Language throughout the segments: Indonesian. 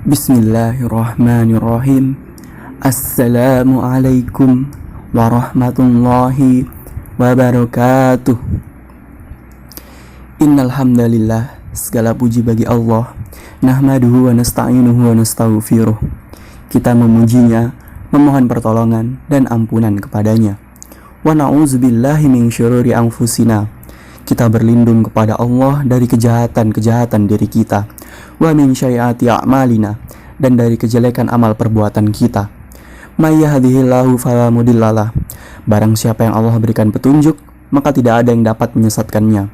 Bismillahirrahmanirrahim. Assalamualaikum warahmatullahi wabarakatuh. Innal hamdalillah, segala puji bagi Allah. Nahmaduhu wa nasta'inuhu wa nastaghfiruh. Kita memujinya, memohon pertolongan dan ampunan kepadanya. Wa na'udzubillahi min syururi anfusina. Kita berlindung kepada Allah dari kejahatan-kejahatan diri kita. Wa min syai'ati a'malina, dan dari kejelekan amal perbuatan kita. May yahdihillahu fala mudhillalah. Barang siapa yang Allah berikan petunjuk, maka tidak ada yang dapat menyesatkannya.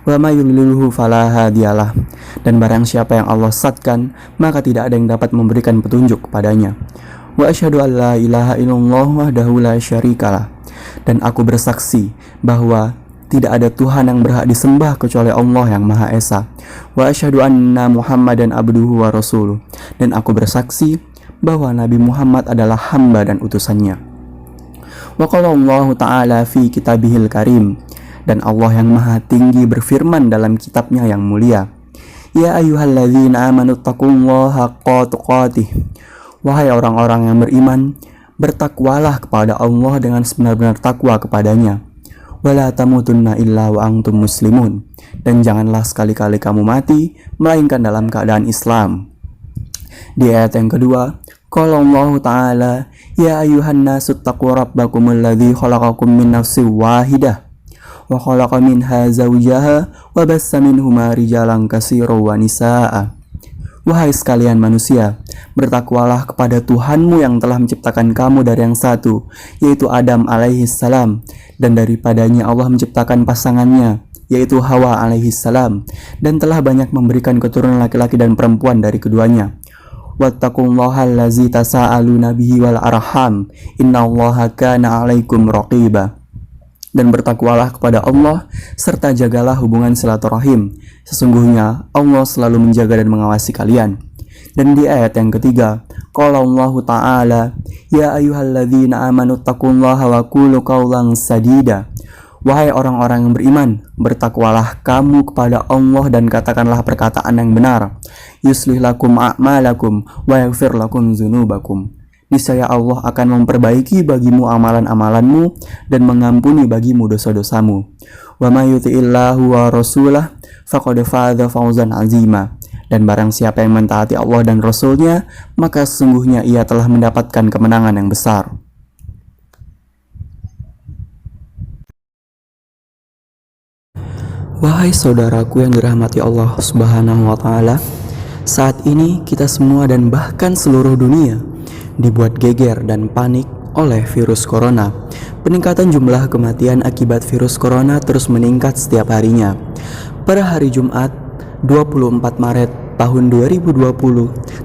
Wa may yudlilhu fala hadiyalah. Dan barang siapa yang Allah sesatkan, maka tidak ada yang dapat memberikan petunjuk kepadanya. Wa asyhadu an la ilaha illallah wahdahu la syarikalah. Dan aku bersaksi bahwa tidak ada Tuhan yang berhak disembah kecuali Allah yang Maha Esa. Wa asyhadu anna Muhammadan abduhu wa rasuluh. Dan aku bersaksi bahwa Nabi Muhammad adalah hamba dan utusannya. Wa qala Allah Ta'ala fi kitabihil karim. Dan Allah yang Maha Tinggi berfirman dalam kitabnya yang mulia. Ya ayyuhalladzina amanu taqullaha haqqa tuqatih. Wahai orang-orang yang beriman, bertakwalah kepada Allah dengan sebenar-benar takwa kepadanya. Wala tamutunna illa wa antum muslimun. Dan janganlah sekali-kali kamu mati melainkan dalam keadaan Islam. Di ayat yang kedua, qala Allah Ta'ala, ya ayyuhan nasu taqu rabbakumul ladzi khalaqakum min nafsin wahidah wa khalaqa minha zawjaha wa bassa minhuma rijalan katsiran wa nisaa. Wahai sekalian manusia, bertakwalah kepada Tuhanmu yang telah menciptakan kamu dari yang satu, yaitu Adam alaihi salam, dan daripadanya Allah menciptakan pasangannya, yaitu Hawa alaihi salam, dan telah banyak memberikan keturunan laki-laki dan perempuan dari keduanya. Wattaqullaha allazi tasaaluna bihi wal arham, innallaha kana 'alaikum raqiba. Dan bertakwalah kepada Allah serta jagalah hubungan silaturahim. Sesungguhnya Allah selalu menjaga dan mengawasi kalian. Dan di ayat yang ketiga, qala Allah Ta'ala, ya ayyuhalladzina amanu taqullaha wa qulu qawlan sadida. Wahai orang-orang yang beriman, bertakwalah kamu kepada Allah dan katakanlah perkataan yang benar. Yuslih lakum a'malakum wa yaghfir lakum dzunubakum. Niscaya Allah akan memperbaiki bagimu amalan-amalanmu dan mengampuni bagimu dosa-dosamu. Wa may yuti'illahu wa rasulah faqad faza fawzan 'azima. Dan barang siapa yang mentaati Allah dan Rasulnya, maka sesungguhnya ia telah mendapatkan kemenangan yang besar. Wahai saudaraku yang dirahmati Allah Subhanahu wa Ta'ala, saat ini kita semua dan bahkan seluruh dunia dibuat geger dan panik oleh virus corona. Peningkatan jumlah kematian akibat virus corona terus meningkat setiap harinya. Pada hari Jumat 24 Maret tahun 2020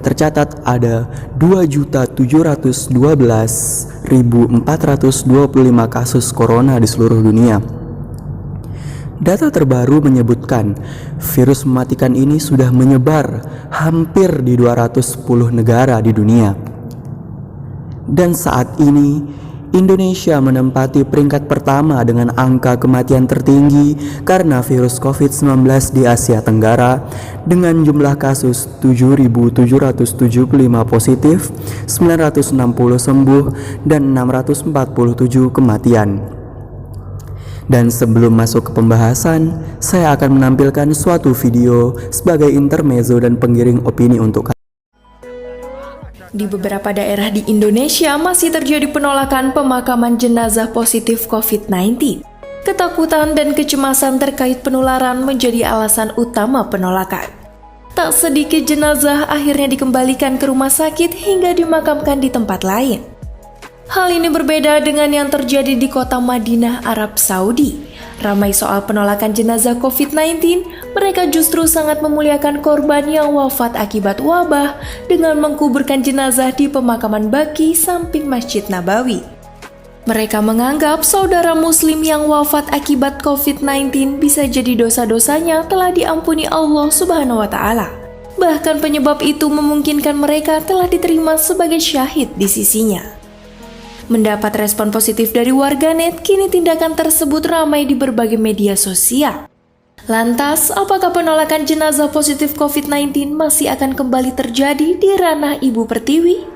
tercatat ada 2.712.425 kasus corona di seluruh dunia. Data terbaru menyebutkan virus mematikan ini sudah menyebar hampir di 210 negara di dunia. Dan saat ini Indonesia menempati peringkat pertama dengan angka kematian tertinggi karena virus COVID-19 di Asia Tenggara dengan jumlah kasus 7.775 positif, 960 sembuh, dan 647 kematian. Dan sebelum masuk ke pembahasan, saya akan menampilkan suatu video sebagai intermezzo dan penggiring opini untuk Di beberapa daerah di Indonesia masih terjadi penolakan pemakaman jenazah positif COVID-19. Ketakutan dan kecemasan terkait penularan menjadi alasan utama penolakan. Tak sedikit jenazah akhirnya dikembalikan ke rumah sakit hingga dimakamkan di tempat lain. Hal ini berbeda dengan yang terjadi di kota Madinah, Arab Saudi. Ramai soal penolakan jenazah COVID-19, mereka justru sangat memuliakan korban yang wafat akibat wabah dengan mengkuburkan jenazah di pemakaman Baqi samping Masjid Nabawi. Mereka menganggap saudara muslim yang wafat akibat COVID-19 bisa jadi dosa-dosanya telah diampuni Allah Subhanahu wa Ta'ala. Bahkan penyebab itu memungkinkan mereka telah diterima sebagai syahid di sisinya. Mendapat respon positif dari warganet, kini tindakan tersebut ramai di berbagai media sosial. Lantas, apakah penolakan jenazah positif COVID-19 masih akan kembali terjadi di ranah Ibu Pertiwi?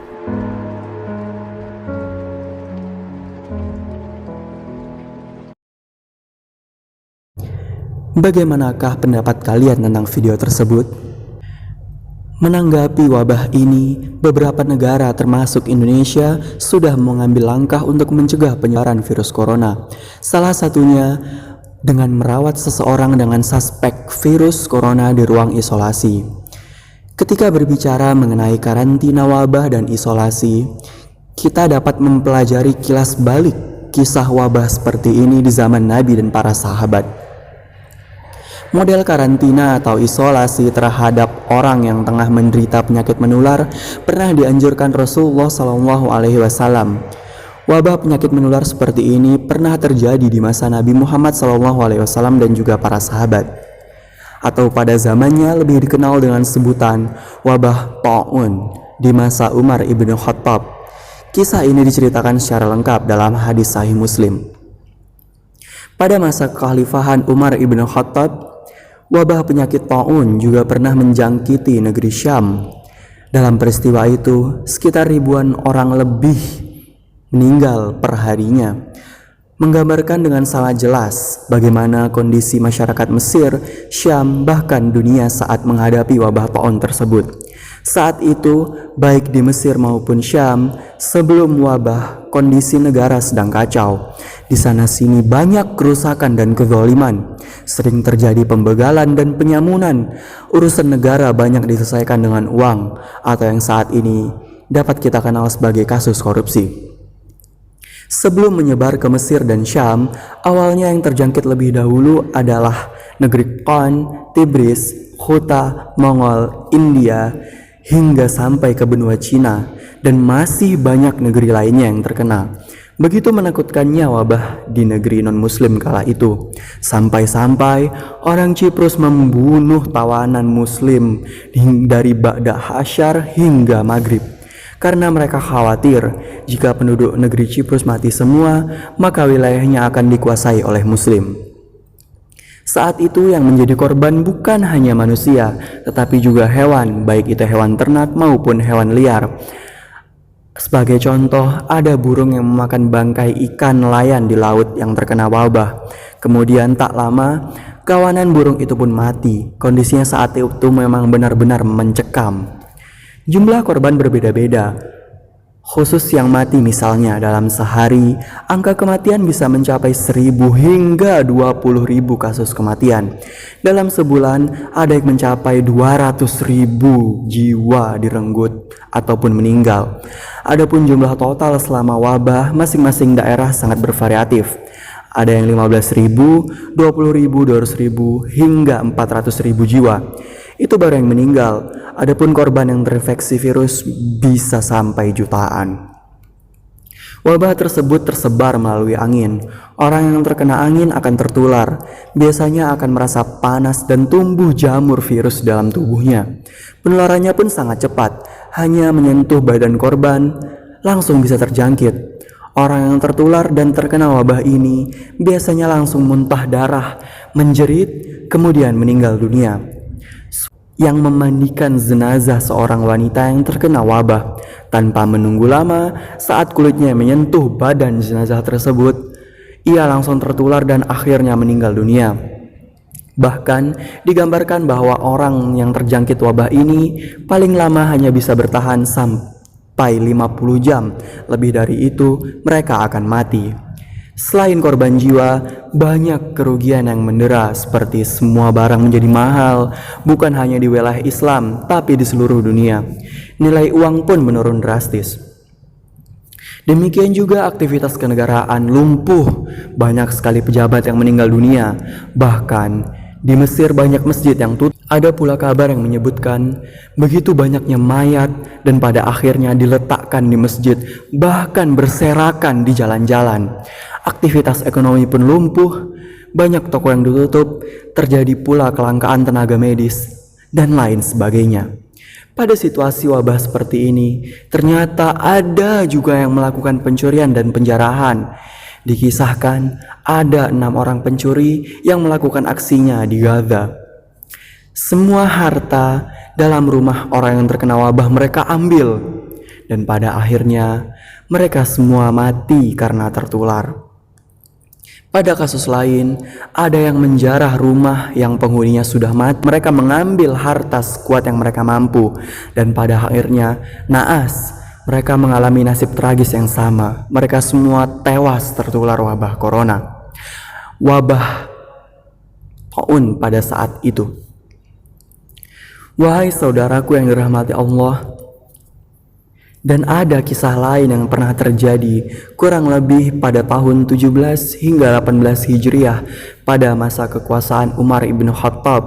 Bagaimanakah pendapat kalian tentang video tersebut? Menanggapi wabah ini, beberapa negara termasuk Indonesia sudah mengambil langkah untuk mencegah penyebaran virus corona. Salah satunya dengan merawat seseorang dengan suspek virus corona di ruang isolasi. Ketika berbicara mengenai karantina wabah dan isolasi, kita dapat mempelajari kilas balik kisah wabah seperti ini di zaman Nabi dan para sahabat. Model karantina atau isolasi terhadap orang yang tengah menderita penyakit menular pernah dianjurkan Rasulullah SAW. Wabah penyakit menular seperti ini pernah terjadi di masa Nabi Muhammad SAW dan juga para sahabat. Atau pada zamannya lebih dikenal dengan sebutan wabah ta'un di masa Umar ibn Khattab. Kisah ini diceritakan secara lengkap dalam hadis Sahih Muslim. Pada masa kekhalifahan Umar ibn Khattab, wabah penyakit ta'un juga pernah menjangkiti negeri Syam. Dalam peristiwa itu, sekitar ribuan orang lebih meninggal per harinya, menggambarkan dengan sangat jelas bagaimana kondisi masyarakat Mesir, Syam, bahkan dunia saat menghadapi wabah ta'un tersebut. Saat itu, baik di Mesir maupun Syam, sebelum wabah, kondisi negara sedang kacau. Di sana-sini banyak kerusakan dan kezaliman, sering terjadi pembegalan dan penyamunan. Urusan negara banyak diselesaikan dengan uang, atau yang saat ini dapat kita kenal sebagai kasus korupsi. Sebelum menyebar ke Mesir dan Syam, awalnya yang terjangkit lebih dahulu adalah negeri Qan, Tibris, Khuta, Mongol, India, hingga sampai ke benua Cina, dan masih banyak negeri lainnya yang terkena. Begitu menakutkannya wabah di negeri non-muslim kala itu, sampai-sampai orang Ciprus membunuh tawanan muslim dari Ba'da Hasyar hingga Maghrib. Karena mereka khawatir jika penduduk negeri Ciprus mati semua, maka wilayahnya akan dikuasai oleh muslim. Saat itu yang menjadi korban bukan hanya manusia, tetapi juga hewan, baik itu hewan ternak maupun hewan liar. Sebagai contoh, ada burung yang memakan bangkai ikan nelayan di laut yang terkena wabah. Kemudian tak lama, kawanan burung itu pun mati. Kondisinya saat itu memang benar-benar mencekam. Jumlah korban berbeda-beda. Khusus yang mati misalnya dalam sehari, angka kematian bisa mencapai 1.000 hingga 20.000 kasus kematian. Dalam sebulan ada yang mencapai 200.000 jiwa direnggut ataupun meninggal. Adapun jumlah total selama wabah masing-masing daerah sangat bervariatif. Ada yang 15.000, 20.000, 200.000 hingga 400.000 jiwa. Itu baru yang meninggal. Adapun korban yang terinfeksi virus bisa sampai jutaan. Wabah tersebut tersebar melalui angin. Orang yang terkena angin akan tertular. Biasanya akan merasa panas dan tumbuh jamur virus dalam tubuhnya. Penularannya pun sangat cepat. Hanya menyentuh badan korban, langsung bisa terjangkit. Orang yang tertular dan terkena wabah ini biasanya langsung muntah darah, menjerit, kemudian meninggal dunia. Yang memandikan jenazah seorang wanita yang terkena wabah tanpa menunggu lama, saat kulitnya menyentuh badan jenazah tersebut, ia langsung tertular dan akhirnya meninggal dunia. Bahkan digambarkan bahwa orang yang terjangkit wabah ini paling lama hanya bisa bertahan sampai 50 jam. Lebih dari itu mereka akan mati. Selain korban jiwa, banyak kerugian yang mendera, seperti semua barang menjadi mahal, bukan hanya di wilayah Islam, tapi di seluruh dunia. Nilai uang pun menurun drastis. Demikian juga aktivitas kenegaraan lumpuh, banyak sekali pejabat yang meninggal dunia. Bahkan di Mesir banyak masjid yang tutup. Ada pula kabar yang menyebutkan begitu banyaknya mayat dan pada akhirnya diletakkan di masjid, bahkan berserakan di jalan-jalan. Aktivitas ekonomi pun lumpuh, banyak toko yang ditutup, terjadi pula kelangkaan tenaga medis, dan lain sebagainya. Pada situasi wabah seperti ini, ternyata ada juga yang melakukan pencurian dan penjarahan. Dikisahkan ada 6 orang pencuri yang melakukan aksinya di Gaza. Semua harta dalam rumah orang yang terkena wabah mereka ambil, dan pada akhirnya mereka semua mati karena tertular. Pada kasus lain, ada yang menjarah rumah yang penghuninya sudah mati. Mereka mengambil harta sekuat yang mereka mampu, dan pada akhirnya naas, mereka mengalami nasib tragis yang sama. Mereka semua tewas tertular wabah corona, wabah taun pada saat itu. Wahai saudaraku yang dirahmati Allah, dan ada kisah lain yang pernah terjadi kurang lebih pada tahun 17 hingga 18 Hijriah pada masa kekuasaan Umar ibn Khattab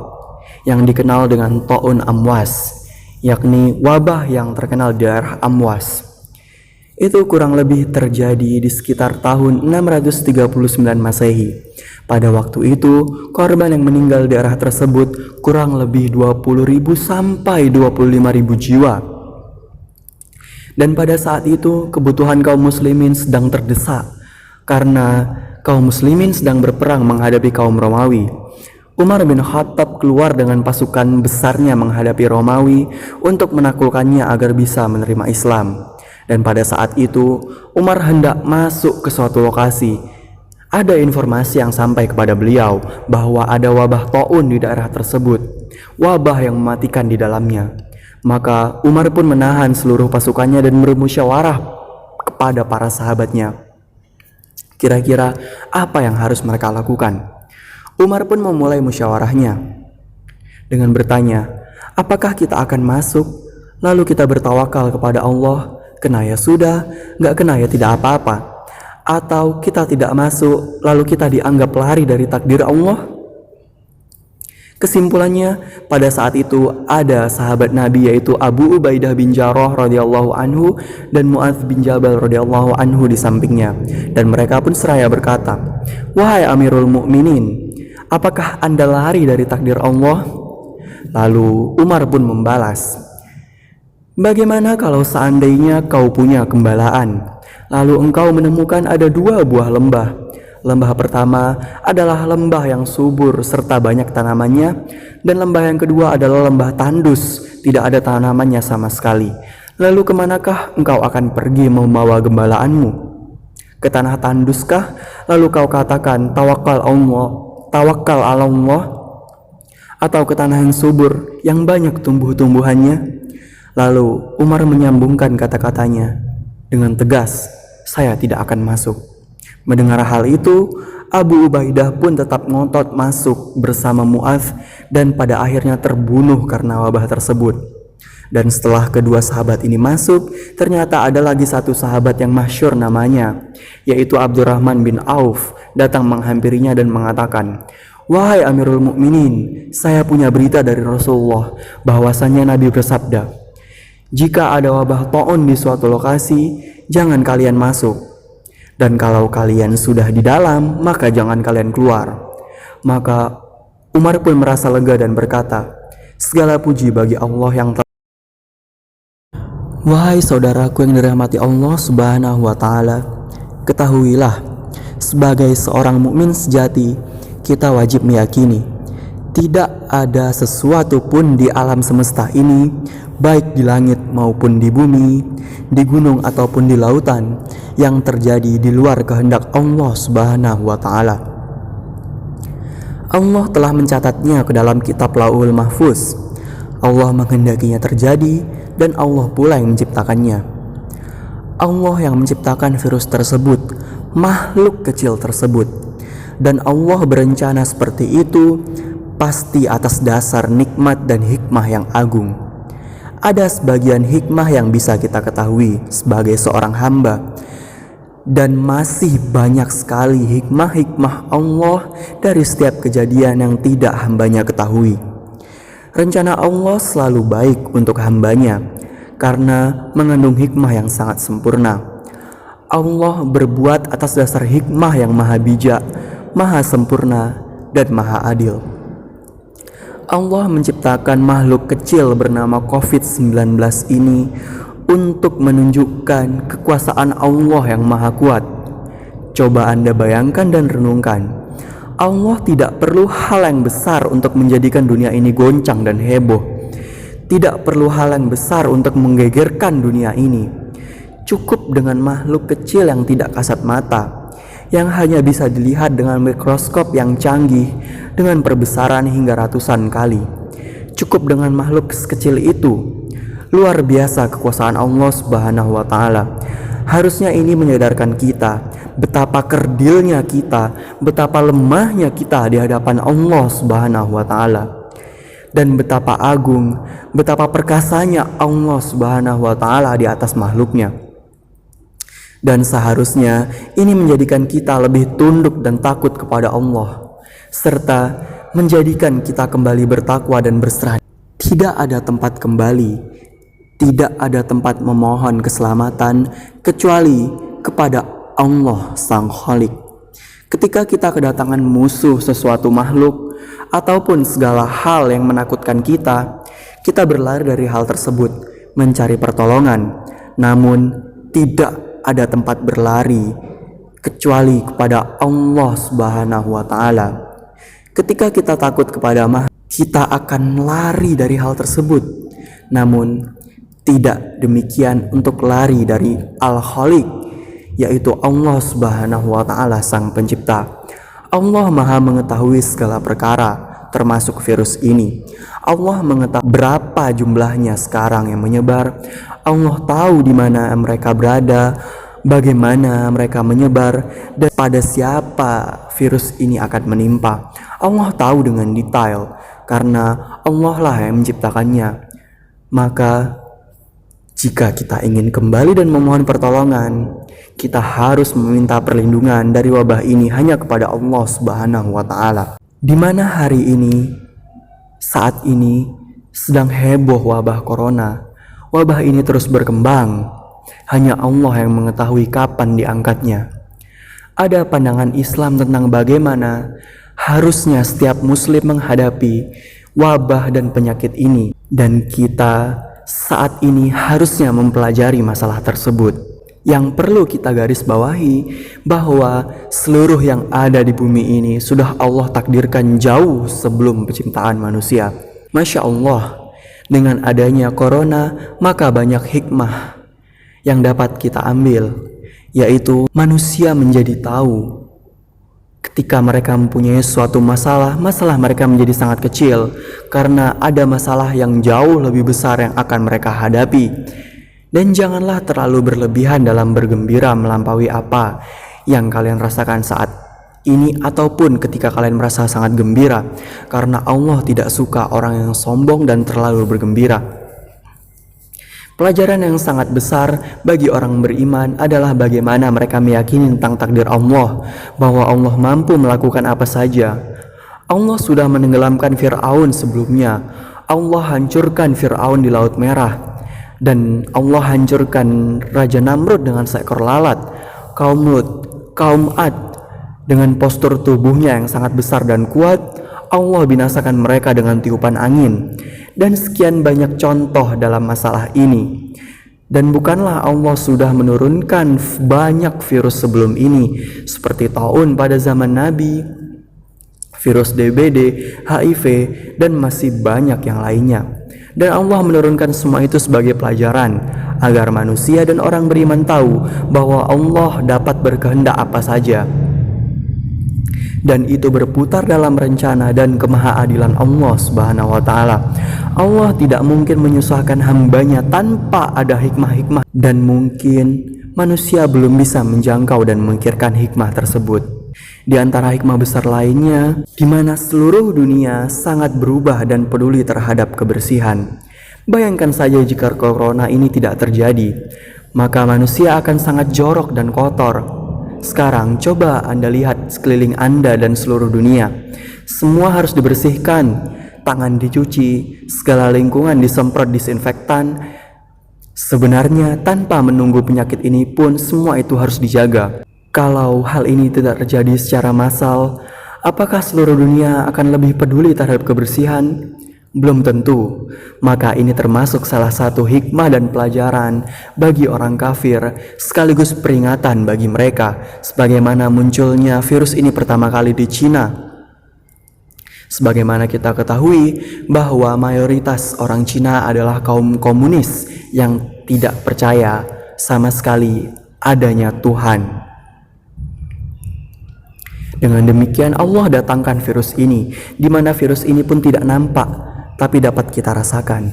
yang dikenal dengan Ta'un Amwas, yakni wabah yang terkenal di daerah Amwas. Itu kurang lebih terjadi di sekitar tahun 639 Masehi. Pada waktu itu, korban yang meninggal di daerah tersebut kurang lebih 20.000 sampai 25.000 jiwa. Dan pada saat itu kebutuhan kaum muslimin sedang terdesak karena kaum muslimin sedang berperang menghadapi kaum Romawi. Umar bin Khattab keluar dengan pasukan besarnya menghadapi Romawi untuk menaklukkannya agar bisa menerima Islam. Dan pada saat itu Umar hendak masuk ke suatu lokasi. Ada informasi yang sampai kepada beliau bahwa ada wabah taun di daerah tersebut, wabah yang mematikan di dalamnya. Maka Umar pun menahan seluruh pasukannya dan bermusyawarah kepada para sahabatnya. Kira-kira apa yang harus mereka lakukan? Umar pun memulai musyawarahnya dengan bertanya, apakah kita akan masuk lalu kita bertawakal kepada Allah, kena ya sudah, nggak kena ya tidak apa-apa, atau kita tidak masuk lalu kita dianggap lari dari takdir Allah? Kesimpulannya, pada saat itu ada sahabat Nabi yaitu Abu Ubaidah bin Jarrah radhiyallahu anhu dan Mu'adz bin Jabal radhiyallahu anhu di sampingnya, dan mereka pun seraya berkata, "Wahai Amirul Mukminin, apakah Anda lari dari takdir Allah?" Lalu Umar pun membalas, "Bagaimana kalau seandainya kau punya gembalaan, lalu engkau menemukan ada 2 buah lembah. Lembah pertama adalah lembah yang subur serta banyak tanamannya, dan lembah yang kedua adalah lembah tandus, tidak ada tanamannya sama sekali. Lalu kemanakah engkau akan pergi membawa gembalaanmu? Ke tanah tanduskah? Lalu kau katakan tawakal Allah, atau ke tanah yang subur yang banyak tumbuh-tumbuhannya?" Lalu Umar menyambungkan kata-katanya dengan tegas, "Saya tidak akan masuk." Mendengar hal itu, Abu Ubaidah pun tetap ngotot masuk bersama Mu'adz dan pada akhirnya terbunuh karena wabah tersebut. Dan setelah kedua sahabat ini masuk, ternyata ada lagi satu sahabat yang masyhur namanya, yaitu Abdurrahman bin Auf, datang menghampirinya dan mengatakan, "Wahai Amirul Mukminin, saya punya berita dari Rasulullah bahwasannya Nabi bersabda, jika ada wabah taun di suatu lokasi, jangan kalian masuk. Dan kalau kalian sudah di dalam, maka jangan kalian keluar." Maka Umar pun merasa lega dan berkata, "Segala puji bagi Allah yang telah..." Wahai saudaraku yang dirahmati Allah Subhanahu wa Ta'ala, ketahuilah, sebagai seorang mukmin sejati, kita wajib meyakini tidak ada sesuatu pun di alam semesta ini, baik di langit maupun di bumi, di gunung ataupun di lautan, yang terjadi di luar kehendak Allah Subhanahu wa Ta'ala. Allah telah mencatatnya ke dalam kitab Lauhul Mahfuz. Allah menghendakinya terjadi dan Allah pula yang menciptakannya. Allah yang menciptakan virus tersebut, makhluk kecil tersebut, dan Allah berencana seperti itu pasti atas dasar nikmat dan hikmah yang agung. Ada sebagian hikmah yang bisa kita ketahui sebagai seorang hamba, dan masih banyak sekali hikmah-hikmah Allah dari setiap kejadian yang tidak hambanya ketahui. Rencana Allah selalu baik untuk hambanya karena mengandung hikmah yang sangat sempurna. Allah berbuat atas dasar hikmah yang maha bijak, maha sempurna, dan maha adil. Allah menciptakan makhluk kecil bernama COVID-19 ini untuk menunjukkan kekuasaan Allah yang maha kuat. Coba Anda bayangkan dan renungkan. Allah tidak perlu hal yang besar untuk menjadikan dunia ini goncang dan heboh. Tidak perlu hal yang besar untuk menggegerkan dunia ini. Cukup dengan makhluk kecil yang tidak kasat mata, yang hanya bisa dilihat dengan mikroskop yang canggih dengan perbesaran hingga ratusan kali. Cukup dengan makhluk sekecil itu. Luar biasa kekuasaan Allah Subhanahu wa Ta'ala. Harusnya ini menyadarkan kita betapa kerdilnya kita, betapa lemahnya kita di hadapan Allah Subhanahu wa Ta'ala, dan betapa agung, betapa perkasanya Allah Subhanahu wa Ta'ala di atas makhluknya. Dan seharusnya ini menjadikan kita lebih tunduk dan takut kepada Allah, serta menjadikan kita kembali bertakwa dan berserah. Tidak ada tempat kembali, tidak ada tempat memohon keselamatan kecuali kepada Allah Sang Khalik. Ketika kita kedatangan musuh sesuatu makhluk ataupun segala hal yang menakutkan kita, kita berlari dari hal tersebut mencari pertolongan. Namun tidak ada tempat berlari kecuali kepada Allah Subhanahu wa Ta'ala. Ketika kita takut kepada makhluk, kita akan lari dari hal tersebut. Namun tidak demikian untuk lari dari Al-Khaliq, yaitu Allah Subhanahu wa Ta'ala Sang Pencipta. Allah Maha mengetahui segala perkara, termasuk virus ini. Allah mengetahui berapa jumlahnya sekarang yang menyebar. Allah tahu di mana mereka berada, bagaimana mereka menyebar, dan pada siapa virus ini akan menimpa. Allah tahu dengan detail karena Allah lah yang menciptakannya. Maka jika kita ingin kembali dan memohon pertolongan, kita harus meminta perlindungan dari wabah ini hanya kepada Allah Subhanahu wa Ta'ala. Di mana hari ini, saat ini sedang heboh wabah corona. Wabah ini terus berkembang. Hanya Allah yang mengetahui kapan diangkatnya. Ada pandangan Islam tentang bagaimana harusnya setiap muslim menghadapi wabah dan penyakit ini. Dan kita saat ini harusnya mempelajari masalah tersebut. Yang perlu kita garis bawahi bahwa seluruh yang ada di bumi ini sudah Allah takdirkan jauh sebelum penciptaan manusia. Masya Allah, dengan adanya corona maka banyak hikmah yang dapat kita ambil, yaitu manusia menjadi tahu ketika mereka mempunyai suatu masalah mereka menjadi sangat kecil karena ada masalah yang jauh lebih besar yang akan mereka hadapi. Dan janganlah terlalu berlebihan dalam bergembira melampaui apa yang kalian rasakan saat ini ataupun ketika kalian merasa sangat gembira, karena Allah tidak suka orang yang sombong dan terlalu bergembira. Pelajaran yang sangat besar bagi orang beriman adalah bagaimana mereka meyakini tentang takdir Allah, bahwa Allah mampu melakukan apa saja. Allah sudah menenggelamkan Fir'aun sebelumnya. Allah hancurkan Fir'aun di Laut Merah. Dan Allah hancurkan Raja Namrud dengan seekor lalat. Kaum Lut, kaum Ad, dengan postur tubuhnya yang sangat besar dan kuat, Allah binasakan mereka dengan tiupan angin. Dan sekian banyak contoh dalam masalah ini. Dan bukanlah Allah sudah menurunkan banyak virus sebelum ini, seperti taun pada zaman Nabi, virus DBD, HIV, dan masih banyak yang lainnya. Dan Allah menurunkan semua itu sebagai pelajaran agar manusia dan orang beriman tahu bahwa Allah dapat berkehendak apa saja, dan itu berputar dalam rencana dan kemahaadilan Allah Subhanahu wa Ta'ala. Allah tidak mungkin menyusahkan hambanya tanpa ada hikmah-hikmah, dan mungkin manusia belum bisa menjangkau dan memikirkan hikmah tersebut. Di antara hikmah besar lainnya, di mana seluruh dunia sangat berubah dan peduli terhadap kebersihan. Bayangkan saja jika corona ini tidak terjadi, maka manusia akan sangat jorok dan kotor. Sekarang coba Anda lihat sekeliling Anda dan seluruh dunia. Semua harus dibersihkan, tangan dicuci, segala lingkungan disemprot disinfektan. Sebenarnya tanpa menunggu penyakit ini pun semua itu harus dijaga. Kalau hal ini tidak terjadi secara massal, apakah seluruh dunia akan lebih peduli terhadap kebersihan? Belum tentu. Maka ini termasuk salah satu hikmah dan pelajaran bagi orang kafir, sekaligus peringatan bagi mereka, sebagaimana munculnya virus ini pertama kali di Cina. Sebagaimana kita ketahui bahwa mayoritas orang Cina adalah kaum komunis yang tidak percaya sama sekali adanya Tuhan. Dengan demikian Allah datangkan virus ini, di mana virus ini pun tidak nampak, tapi dapat kita rasakan.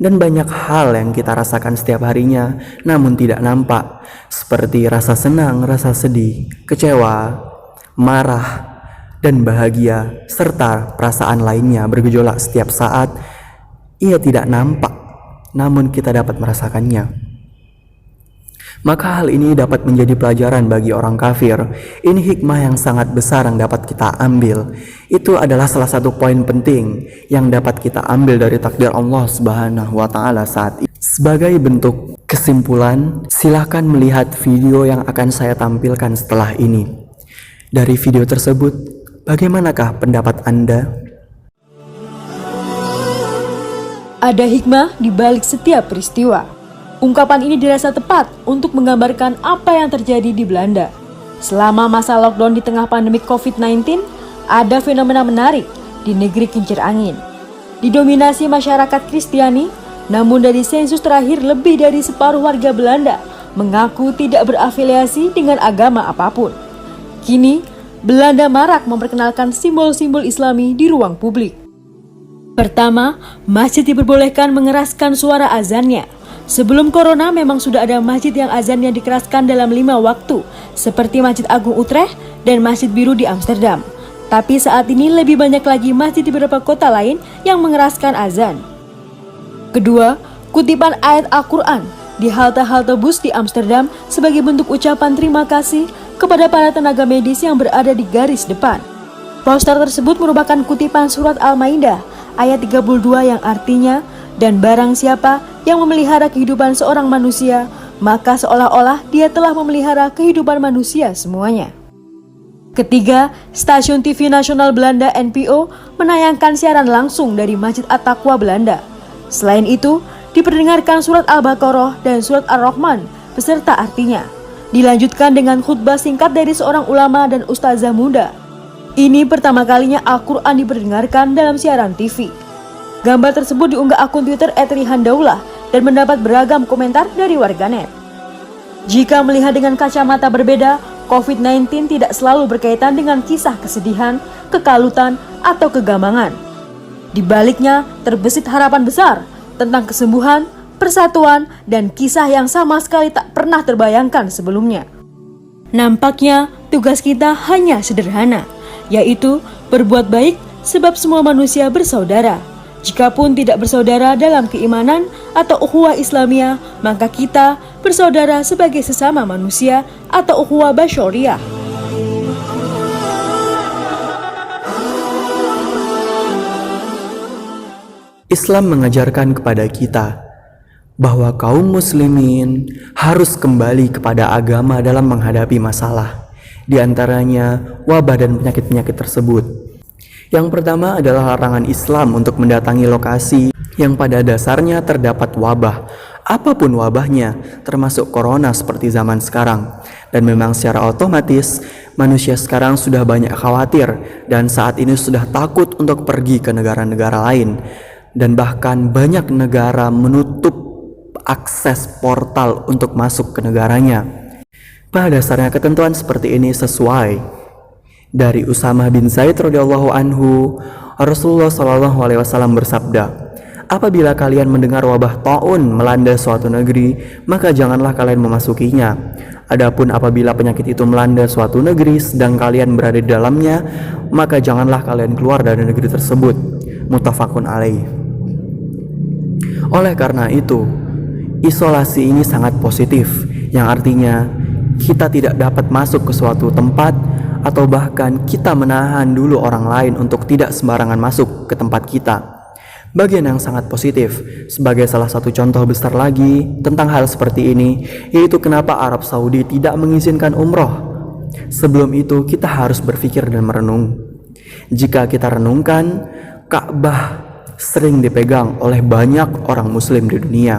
Dan banyak hal yang kita rasakan setiap harinya, namun tidak nampak, seperti rasa senang, rasa sedih, kecewa, marah, dan bahagia, serta perasaan lainnya bergejolak setiap saat. Ia tidak nampak, namun kita dapat merasakannya. Maka hal ini dapat menjadi pelajaran bagi orang kafir. Ini hikmah yang sangat besar yang dapat kita ambil. Itu adalah salah satu poin penting yang dapat kita ambil dari takdir Allah Subhanahu wa Ta'ala saat ini. Sebagai bentuk kesimpulan, silahkan melihat video yang akan saya tampilkan setelah ini. Dari video tersebut, bagaimanakah pendapat Anda? Ada hikmah di balik setiap peristiwa. Ungkapan ini dirasa tepat untuk menggambarkan apa yang terjadi di Belanda. Selama masa lockdown di tengah pandemi COVID-19, ada fenomena menarik di negeri kincir angin. Didominasi masyarakat Kristiani, namun dari sensus terakhir lebih dari separuh warga Belanda mengaku tidak berafiliasi dengan agama apapun. Kini, Belanda marak memperkenalkan simbol-simbol Islami di ruang publik. Pertama, masjid diperbolehkan mengeraskan suara azannya. Sebelum corona memang sudah ada masjid yang azannya dikeraskan dalam 5 waktu, seperti Masjid Agung Utrecht dan Masjid Biru di Amsterdam. Tapi saat ini lebih banyak lagi masjid di beberapa kota lain yang mengeraskan azan. Kedua, kutipan ayat Al-Quran di halte-halte bus di Amsterdam sebagai bentuk ucapan terima kasih kepada para tenaga medis yang berada di garis depan. Poster tersebut merupakan kutipan surat Al-Maidah ayat 32 yang artinya, dan barang siapa yang memelihara kehidupan seorang manusia, maka seolah-olah dia telah memelihara kehidupan manusia semuanya. Ketiga, stasiun TV nasional Belanda NPO menayangkan siaran langsung dari Masjid At-Taqwa Belanda. Selain itu, diperdengarkan surat Al-Baqarah dan surat Ar-Rahman beserta artinya. Dilanjutkan dengan khutbah singkat dari seorang ulama dan ustazah muda. Ini pertama kalinya Al-Quran diperdengarkan dalam siaran TV. Gambar tersebut diunggah akun Twitter @rihandaulah dan mendapat beragam komentar dari warganet. Jika melihat dengan kacamata berbeda, COVID-19 tidak selalu berkaitan dengan kisah kesedihan, kekalutan, atau kegambangan. Di baliknya terbesit harapan besar tentang kesembuhan, persatuan, dan kisah yang sama sekali tak pernah terbayangkan sebelumnya. Nampaknya tugas kita hanya sederhana, yaitu berbuat baik sebab semua manusia bersaudara. Jikapun tidak bersaudara dalam keimanan atau ukhuwah Islamiyah, maka kita bersaudara sebagai sesama manusia atau ukhuwah basyariyah. Islam mengajarkan kepada kita bahwa kaum muslimin harus kembali kepada agama dalam menghadapi masalah, di antaranya wabah dan penyakit-penyakit tersebut. Yang pertama adalah larangan Islam untuk mendatangi lokasi yang pada dasarnya terdapat wabah, apapun wabahnya, termasuk corona seperti zaman sekarang. Dan memang secara otomatis manusia sekarang sudah banyak khawatir dan saat ini sudah takut untuk pergi ke negara-negara lain. Dan bahkan banyak negara menutup akses portal untuk masuk ke negaranya. Pada dasarnya ketentuan seperti ini sesuai. Dari Usamah bin Zaid radhiyallahu anhu, Rasulullah shallallahu alaihi wasallam bersabda, "Apabila kalian mendengar wabah taun melanda suatu negeri, maka janganlah kalian memasukinya. Adapun apabila penyakit itu melanda suatu negeri sedang kalian berada di dalamnya, maka janganlah kalian keluar dari negeri tersebut." Muttafaqun alaih. Oleh karena itu, isolasi ini sangat positif, yang artinya kita tidak dapat masuk ke suatu tempat atau bahkan kita menahan dulu orang lain untuk tidak sembarangan masuk ke tempat kita. Bagian yang sangat positif sebagai salah satu contoh besar lagi tentang hal seperti ini, yaitu kenapa Arab Saudi tidak mengizinkan umroh. Sebelum itu kita harus berpikir dan merenung. Jika kita renungkan, Ka'bah sering dipegang oleh banyak orang muslim di dunia.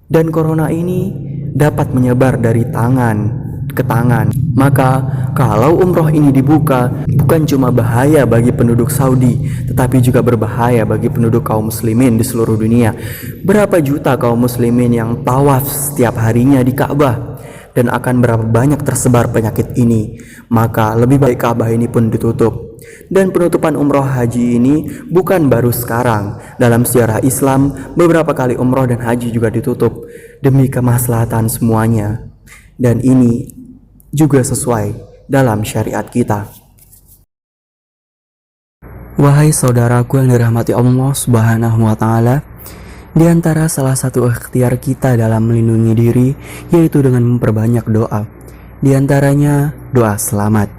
Dan corona ini dapat menyebar dari tangan ke tangan. Maka kalau umroh ini dibuka, bukan cuma bahaya bagi penduduk Saudi, tetapi juga berbahaya bagi penduduk kaum muslimin di seluruh dunia. Berapa juta kaum muslimin yang tawaf setiap harinya di Ka'bah, dan akan berapa banyak tersebar penyakit ini. Maka lebih baik Ka'bah ini pun ditutup. Dan penutupan umroh haji ini bukan baru sekarang. Dalam sejarah Islam, beberapa kali umroh dan haji juga ditutup demi kemaslahatan semuanya. Dan ini juga sesuai dalam syariat kita. Wahai saudaraku yang dirahmati Allah Subhanahu wa Ta'ala, di antara salah satu ikhtiar kita dalam melindungi diri yaitu dengan memperbanyak doa. Di antaranya doa selamat.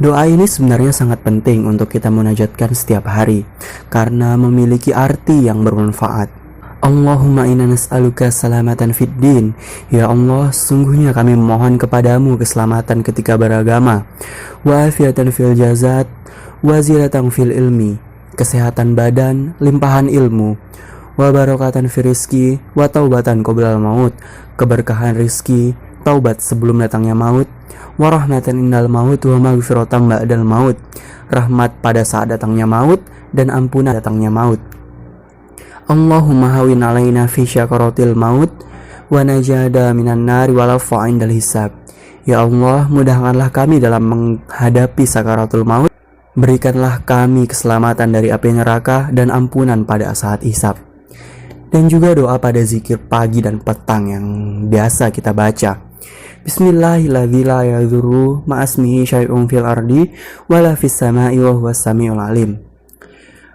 Doa ini sebenarnya sangat penting untuk kita munajatkan setiap hari karena memiliki arti yang bermanfaat. Allahumma inna nas'aluka salamatan fid din. Ya Allah, sungguhnya kami memohon kepadamu keselamatan ketika beragama, wa afiatan fil jazat, wa ziyadatan fil ilmi, kesehatan badan, limpahan ilmu, wa barakatan fil rizki, wa taubatan qoblal maut, keberkahan rizki, taubat sebelum datangnya maut, wa rahmatan indal maut, wa maghfiratan ba'dal maut, rahmat pada saat datangnya maut dan ampunan datangnya maut. Allahumma hawin alaina fi syakaratil maut wa najada minan nari walafa indal hisab. Ya Allah, mudahkanlah kami dalam menghadapi sakaratul maut. Berikanlah kami keselamatan dari api neraka dan ampunan pada saat hisab. Dan juga doa pada zikir pagi dan petang yang biasa kita baca. Bismillahirrahmanirrahim, la yadhurru ma'asmihi syai'un fil ardi wala fis sama'i wa huwas samiul alim.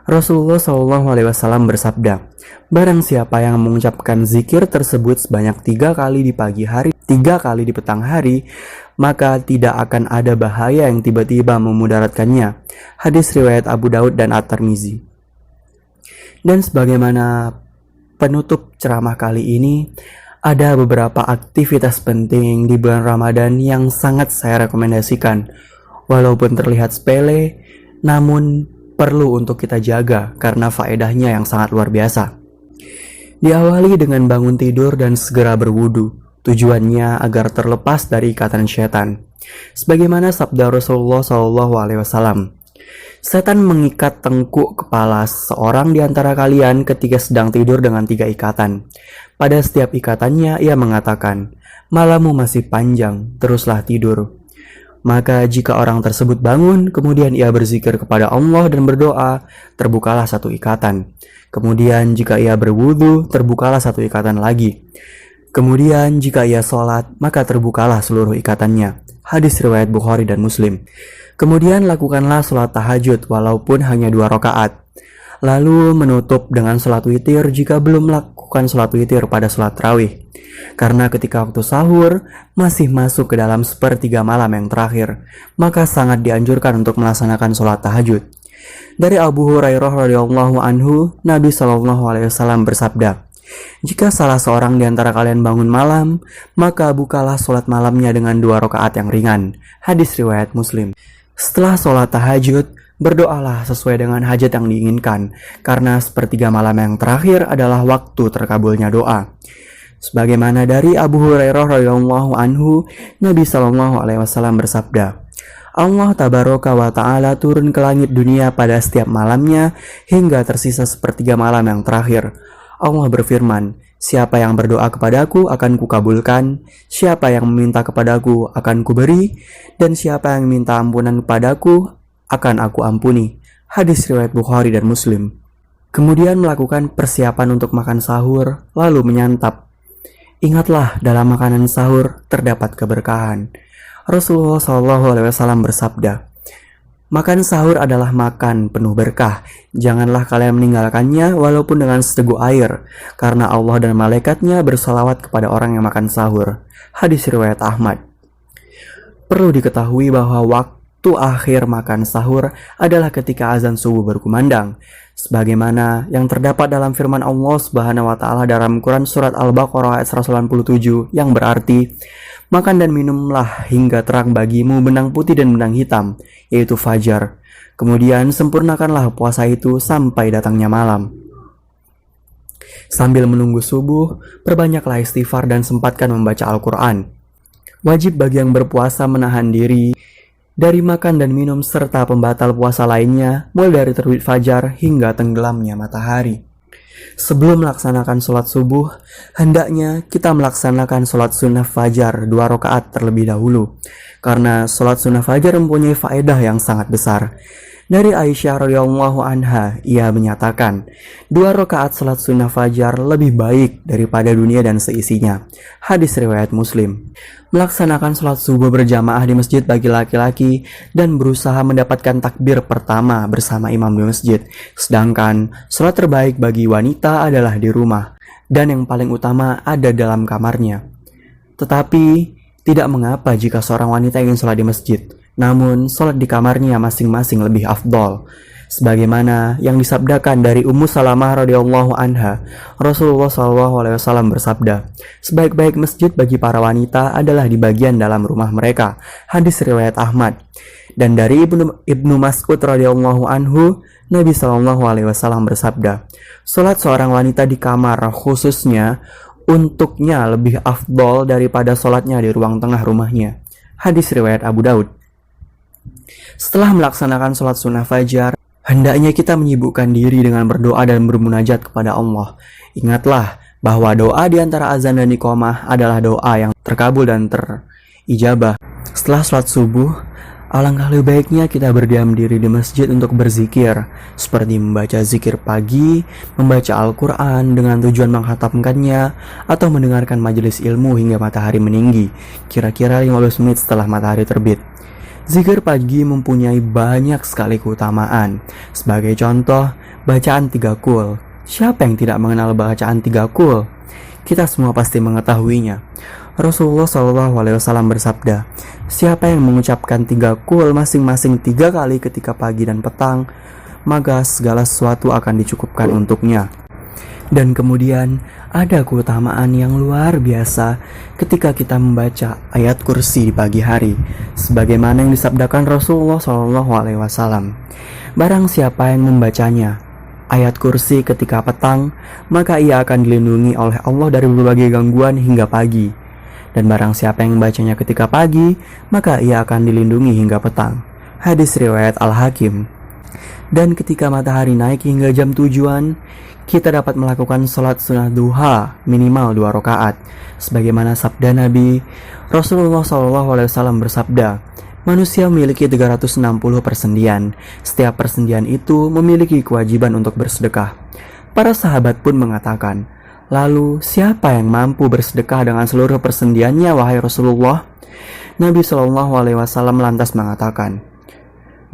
Rasulullah SAW bersabda, barang siapa yang mengucapkan zikir tersebut sebanyak 3 kali di pagi hari, 3 kali di petang hari, maka tidak akan ada bahaya yang tiba-tiba memudaratkannya. Hadis riwayat Abu Daud dan At-Tirmizi. Dan sebagaimana penutup ceramah kali ini, ada beberapa aktivitas penting di bulan Ramadan yang sangat saya rekomendasikan. Walaupun terlihat sepele, namun perlu untuk kita jaga karena faedahnya yang sangat luar biasa. Diawali dengan bangun tidur dan segera berwudu. Tujuannya agar terlepas dari ikatan syaitan. Sebagaimana sabda Rasulullah SAW, setan mengikat tengkuk kepala seorang di antara kalian ketika sedang tidur dengan 3 ikatan. Pada setiap ikatannya ia mengatakan, malammu masih panjang, teruslah tidur. Maka jika orang tersebut bangun, kemudian ia berzikir kepada Allah dan berdoa, terbukalah 1 ikatan. Kemudian jika ia berwudu, terbukalah 1 ikatan lagi. Kemudian jika ia sholat, maka terbukalah seluruh ikatannya. Hadis riwayat Bukhari dan Muslim. Kemudian lakukanlah sholat tahajud walaupun hanya 2 rakaat. Lalu menutup dengan sholat witir jika belum melakukan sholat witir pada sholat tarawih. Karena ketika waktu sahur masih masuk ke dalam 1/3 malam yang terakhir, maka sangat dianjurkan untuk melaksanakan sholat tahajud. Dari Abu Hurairah radhiyallahu anhu, Nabi SAW bersabda, jika salah seorang di antara kalian bangun malam, maka bukalah sholat malamnya dengan 2 rakaat yang ringan. Hadis riwayat Muslim. Setelah sholat tahajud, berdoalah sesuai dengan hajat yang diinginkan, karena 1/3 malam yang terakhir adalah waktu terkabulnya doa. Sebagaimana dari Abu Hurairah radhiyallahu anhu, Nabi SAW bersabda, Allah tabaraka wa ta'ala turun ke langit dunia pada setiap malamnya hingga tersisa 1/3 malam yang terakhir. Allah berfirman, siapa yang berdoa kepadaku akan kukabulkan, siapa yang meminta kepadaku akan kuberi, dan siapa yang minta ampunan kepadaku akan aku ampuni. Hadis riwayat Bukhari dan Muslim. Kemudian melakukan persiapan untuk makan sahur, lalu menyantap. Ingatlah, dalam makanan sahur terdapat keberkahan. Rasulullah SAW bersabda, makan sahur adalah makan penuh berkah. Janganlah kalian meninggalkannya walaupun dengan seteguk air, karena Allah dan malaikatnya bersalawat kepada orang yang makan sahur. Hadis riwayat Ahmad. Perlu diketahui bahwa waktu akhir makan sahur adalah ketika azan subuh berkumandang, sebagaimana yang terdapat dalam firman Allah Subhanahu wa Ta'ala dalam Quran surat Al-Baqarah ayat 187 yang berarti, makan dan minumlah hingga terang bagimu benang putih dan benang hitam, yaitu fajar. Kemudian sempurnakanlah puasa itu sampai datangnya malam. Sambil menunggu subuh, perbanyaklah istighfar dan sempatkan membaca Al-Quran. Wajib bagi yang berpuasa menahan diri dari makan dan minum serta pembatal puasa lainnya, mulai dari terbit fajar hingga tenggelamnya matahari. Sebelum melaksanakan sholat subuh, hendaknya kita melaksanakan sholat sunnah fajar 2 rakaat terlebih dahulu, karena sholat sunnah fajar mempunyai faedah yang sangat besar. Dari Aisyah radhiyallahu anha, ia menyatakan, 2 rakaat sholat sunnah fajar lebih baik daripada dunia dan seisinya. Hadis riwayat Muslim. Melaksanakan sholat subuh berjamaah di masjid bagi laki-laki dan berusaha mendapatkan takbir pertama bersama imam di masjid. Sedangkan sholat terbaik bagi wanita adalah di rumah, dan yang paling utama ada dalam kamarnya. Tetapi, tidak mengapa jika seorang wanita ingin sholat di masjid, namun sholat di kamarnya masing-masing lebih afdol. Sebagaimana yang disabdakan dari Ummu Salamah radhiyallahu anha, Rasulullah SAW bersabda, sebaik-baik masjid bagi para wanita adalah di bagian dalam rumah mereka. Hadis riwayat Ahmad. Dan dari Ibnu Mas'ud radhiyallahu anhu, Nabi SAW bersabda, sholat seorang wanita di kamar khususnya untuknya lebih afdol daripada sholatnya di ruang tengah rumahnya. Hadis riwayat Abu Daud. Setelah melaksanakan sholat sunnah fajar, hendaknya kita menyibukkan diri dengan berdoa dan bermunajat kepada Allah. Ingatlah bahwa doa di antara azan dan iqamah adalah doa yang terkabul dan terijabah. Setelah sholat subuh, alangkah lebih baiknya kita berdiam diri di masjid untuk berzikir, seperti membaca zikir pagi, membaca Al-Quran dengan tujuan menghatamkannya, atau mendengarkan majelis ilmu hingga matahari meninggi, kira-kira 15 menit setelah matahari terbit. Zikir pagi mempunyai banyak sekali keutamaan. Sebagai contoh, bacaan 3 qul. Siapa yang tidak mengenal bacaan 3 qul? Kita semua pasti mengetahuinya. Rasulullah SAW bersabda, siapa yang mengucapkan 3 qul masing-masing 3 kali ketika pagi dan petang, maka segala sesuatu akan dicukupkan untuknya. Dan kemudian ada keutamaan yang luar biasa ketika kita membaca ayat kursi di pagi hari, sebagaimana yang disabdakan Rasulullah SAW. Barang siapa yang membacanya, ayat kursi ketika petang, maka ia akan dilindungi oleh Allah dari berbagai gangguan hingga pagi. Dan barang siapa yang membacanya ketika pagi, maka ia akan dilindungi hingga petang. Hadis riwayat Al-Hakim. Dan ketika matahari naik hingga jam tujuan, kita dapat melakukan sholat sunnah duha minimal 2 rakaat. Sebagaimana sabda Nabi, Rasulullah SAW bersabda, manusia memiliki 360 persendian. Setiap persendian itu memiliki kewajiban untuk bersedekah. Para sahabat pun mengatakan, lalu siapa yang mampu bersedekah dengan seluruh persendiannya, wahai Rasulullah? Nabi SAW lantas mengatakan,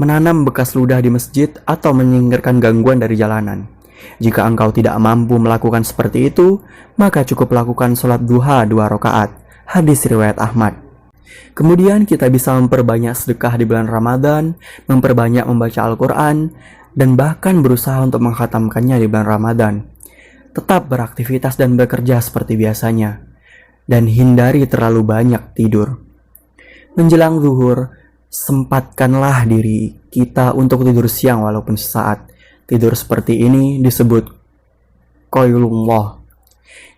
menanam bekas ludah di masjid atau menyingkirkan gangguan dari jalanan. Jika engkau tidak mampu melakukan seperti itu, maka cukup lakukan sholat duha 2 rakaat. Hadis riwayat Ahmad. Kemudian kita bisa memperbanyak sedekah di bulan Ramadan, memperbanyak membaca Al-Quran, dan bahkan berusaha untuk menghatamkannya di bulan Ramadan. Tetap beraktivitas dan bekerja seperti biasanya, dan hindari terlalu banyak tidur. Menjelang zuhur, sempatkanlah diri kita untuk tidur siang walaupun sesaat. Tidur seperti ini disebut qailullah.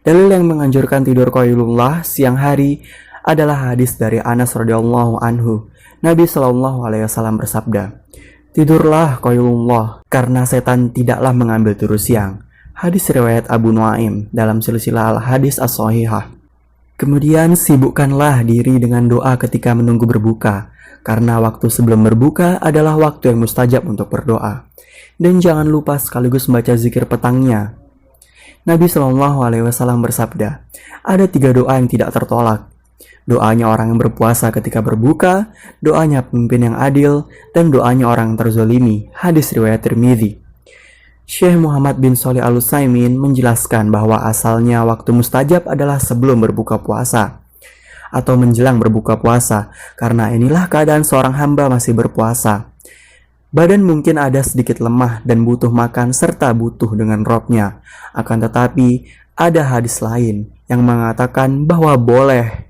Dalil yang menganjurkan tidur qailullah siang hari adalah hadis dari Anas radhiyallahu anhu. Nabi SAW bersabda, tidurlah qailullah karena setan tidaklah mengambil tidur siang. Hadis riwayat Abu Nuaim dalam silsilah al-hadis as-sahihah. Kemudian sibukkanlah diri dengan doa ketika menunggu berbuka, karena waktu sebelum berbuka adalah waktu yang mustajab untuk berdoa. Dan jangan lupa sekaligus membaca zikir petangnya. Nabi SAW bersabda, ada 3 doa yang tidak tertolak. Doanya orang yang berpuasa ketika berbuka, doanya pemimpin yang adil, dan doanya orang yang terzolimi. Hadis riwayat Tirmidzi. Syekh Muhammad bin Shalih Al-Utsaimin menjelaskan bahwa asalnya waktu mustajab adalah sebelum berbuka puasa atau menjelang berbuka puasa, karena inilah keadaan seorang hamba masih berpuasa. Badan mungkin ada sedikit lemah dan butuh makan serta butuh dengan robnya. Akan tetapi ada hadis lain yang mengatakan bahwa boleh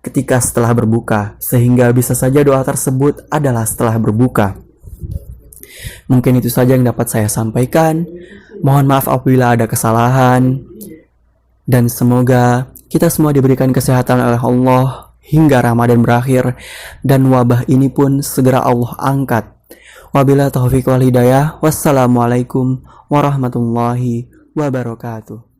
ketika setelah berbuka, sehingga bisa saja doa tersebut adalah setelah berbuka. Mungkin itu saja yang dapat saya sampaikan. Mohon maaf apabila ada kesalahan. Dan semoga kita semua diberikan kesehatan oleh Allah hingga Ramadan berakhir dan wabah ini pun segera Allah angkat. Wabillahi taufiq wal hidayah. Wassalamualaikum warahmatullahi wabarakatuh.